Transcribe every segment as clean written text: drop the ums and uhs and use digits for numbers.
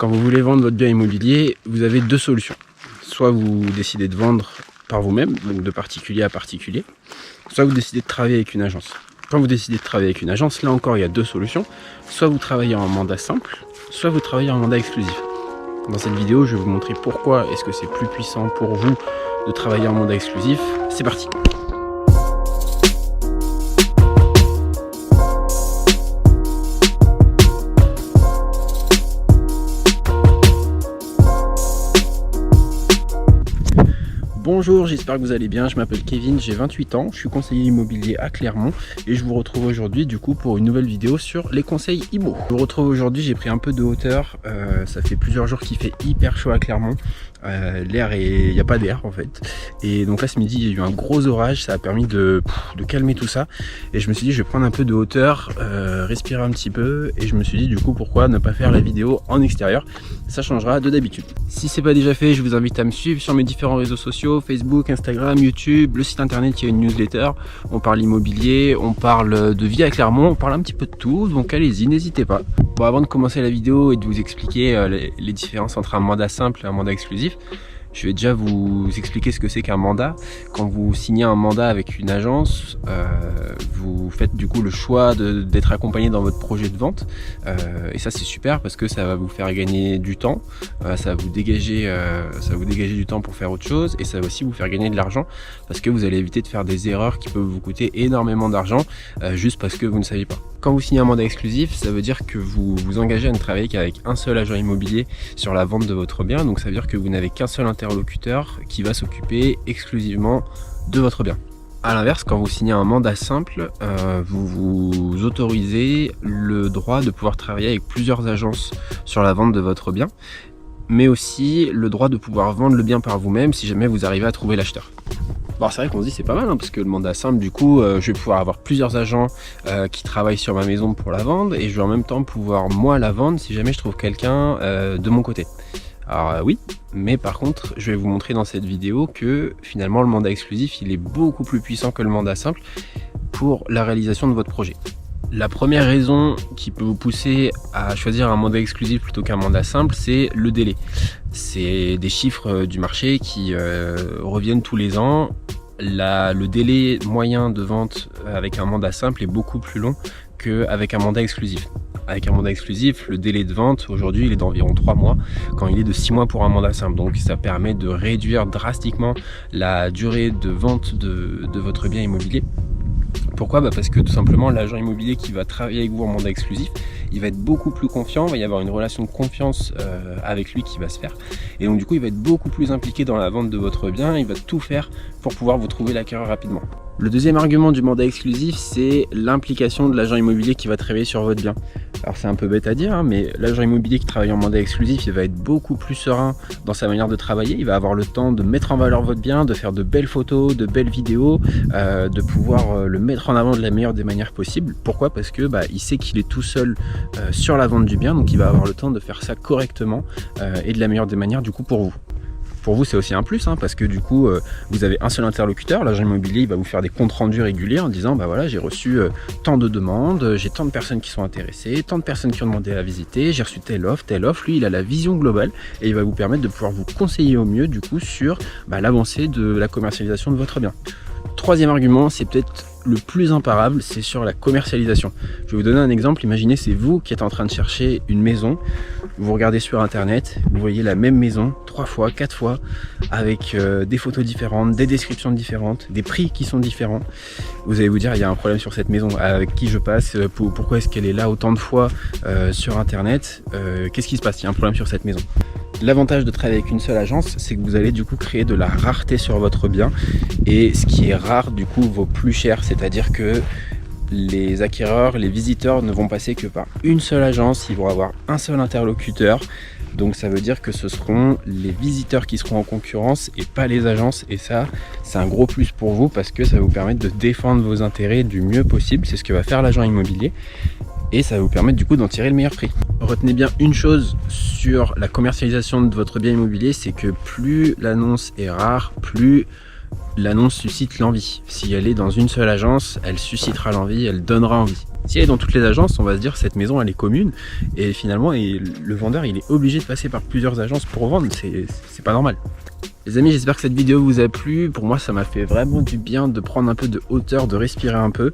Quand vous voulez vendre votre bien immobilier, vous avez deux solutions. Soit vous décidez de vendre par vous-même, donc de particulier à particulier, soit vous décidez de travailler avec une agence. Quand vous décidez de travailler avec une agence, là encore il y a deux solutions. Soit vous travaillez en mandat simple, soit vous travaillez en mandat exclusif. Dans cette vidéo, je vais vous montrer pourquoi est-ce que c'est plus puissant pour vous de travailler en mandat exclusif. C'est parti! Bonjour, j'espère que vous allez bien, je m'appelle Kevin, j'ai 28 ans, je suis conseiller immobilier à Clermont et je vous retrouve aujourd'hui du coup pour une nouvelle vidéo sur les conseils IMO. Je vous retrouve aujourd'hui, j'ai pris un peu de hauteur, ça fait plusieurs jours qu'il fait hyper chaud à Clermont, l'air est... il n'y a pas d'air en fait, et donc là ce midi il y a eu un gros orage, ça a permis de calmer tout ça et je me suis dit je vais prendre un peu de hauteur, respirer un petit peu et je me suis dit du coup pourquoi ne pas faire la vidéo en extérieur, ça changera de d'habitude. Si c'est pas déjà fait, je vous invite à me suivre sur mes différents réseaux sociaux, Facebook, Instagram, YouTube, le site internet, il y a une newsletter, on parle immobilier, on parle de vie à Clermont, on parle un petit peu de tout, donc allez-y, n'hésitez pas. Bon, avant de commencer la vidéo et de vous expliquer les différences entre un mandat simple et un mandat exclusif, je vais déjà vous expliquer ce que c'est qu'un mandat. Quand vous signez un mandat avec une agence, vous faites du coup le choix d'être accompagné dans votre projet de vente. Et ça c'est super parce que ça va vous faire gagner du temps, ça va vous dégager du temps pour faire autre chose et ça va aussi vous faire gagner de l'argent parce que vous allez éviter de faire des erreurs qui peuvent vous coûter énormément d'argent juste parce que vous ne savez pas. Quand vous signez un mandat exclusif, ça veut dire que vous vous engagez à ne travailler qu'avec un seul agent immobilier sur la vente de votre bien. Donc ça veut dire que vous n'avez qu'un seul interlocuteur qui va s'occuper exclusivement de votre bien. A l'inverse, quand vous signez un mandat simple, vous vous autorisez le droit de pouvoir travailler avec plusieurs agences sur la vente de votre bien, mais aussi le droit de pouvoir vendre le bien par vous-même si jamais vous arrivez à trouver l'acheteur. Bon, c'est vrai qu'on se dit c'est pas mal hein, parce que le mandat simple du coup je vais pouvoir avoir plusieurs agents qui travaillent sur ma maison pour la vendre et je vais en même temps pouvoir moi la vendre si jamais je trouve quelqu'un de mon côté. Alors oui, mais par contre je vais vous montrer dans cette vidéo que finalement le mandat exclusif il est beaucoup plus puissant que le mandat simple pour la réalisation de votre projet. La première raison qui peut vous pousser à choisir un mandat exclusif plutôt qu'un mandat simple, c'est le délai. C'est des chiffres du marché qui reviennent tous les ans. Le délai moyen de vente avec un mandat simple est beaucoup plus long qu'avec un mandat exclusif. Avec un mandat exclusif, le délai de vente aujourd'hui il est d'environ 3 mois quand il est de 6 mois pour un mandat simple. Donc ça permet de réduire drastiquement la durée de vente de votre bien immobilier. Pourquoi? Parce que tout simplement l'agent immobilier qui va travailler avec vous en mandat exclusif, il va être beaucoup plus confiant, il va y avoir une relation de confiance avec lui qui va se faire. Et donc du coup il va être beaucoup plus impliqué dans la vente de votre bien, il va tout faire pour pouvoir vous trouver l'acquéreur rapidement. Le deuxième argument du mandat exclusif, c'est l'implication de l'agent immobilier qui va travailler sur votre bien. Alors c'est un peu bête à dire, hein, mais l'agent immobilier qui travaille en mandat exclusif, il va être beaucoup plus serein dans sa manière de travailler. Il va avoir le temps de mettre en valeur votre bien, de faire de belles photos, de belles vidéos, de pouvoir le mettre en avant de la meilleure des manières possibles. Pourquoi? Parce que il sait qu'il est tout seul sur la vente du bien, donc il va avoir le temps de faire ça correctement et de la meilleure des manières du coup pour vous. Pour vous c'est aussi un plus hein, parce que du coup vous avez un seul interlocuteur, l'agent immobilier il va vous faire des comptes rendus réguliers en disant voilà j'ai reçu tant de demandes, j'ai tant de personnes qui sont intéressées, tant de personnes qui ont demandé à visiter, j'ai reçu telle offre, lui il a la vision globale et il va vous permettre de pouvoir vous conseiller au mieux du coup sur l'avancée de la commercialisation de votre bien. Troisième argument, c'est peut-être le plus imparable, c'est sur la commercialisation. Je vais vous donner un exemple, imaginez c'est vous qui êtes en train de chercher une maison, vous regardez sur internet, vous voyez la même maison 3 fois, 4 fois, avec des photos différentes, des descriptions différentes, des prix qui sont différents. Vous allez vous dire il y a un problème sur cette maison, avec qui je passe, pourquoi est-ce qu'elle est là autant de fois sur internet, qu'est-ce qui se passe, il y a un problème sur cette maison. L'avantage de travailler avec une seule agence, c'est que vous allez du coup créer de la rareté sur votre bien et ce qui est rare du coup vaut plus cher, c'est-à-dire que les acquéreurs, les visiteurs ne vont passer que par une seule agence, ils vont avoir un seul interlocuteur, donc ça veut dire que ce seront les visiteurs qui seront en concurrence et pas les agences et ça c'est un gros plus pour vous parce que ça va vous permettre de défendre vos intérêts du mieux possible, c'est ce que va faire l'agent immobilier. Et ça va vous permettre du coup d'en tirer le meilleur prix. Retenez bien une chose sur la commercialisation de votre bien immobilier, c'est que plus l'annonce est rare, plus l'annonce suscite l'envie. Si elle est dans une seule agence, elle suscitera l'envie, elle donnera envie. Si elle est dans toutes les agences, on va se dire cette maison elle est commune et finalement le vendeur il est obligé de passer par plusieurs agences pour vendre, c'est pas normal. Les amis, j'espère que cette vidéo vous a plu. Pour moi ça m'a fait vraiment du bien de prendre un peu de hauteur, de respirer un peu.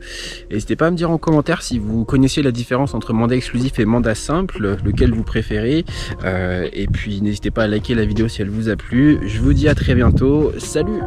N'hésitez pas à me dire en commentaire si vous connaissiez la différence entre mandat exclusif et mandat simple, lequel vous préférez. Et puis n'hésitez pas à liker la vidéo si elle vous a plu. Je vous dis à très bientôt, salut!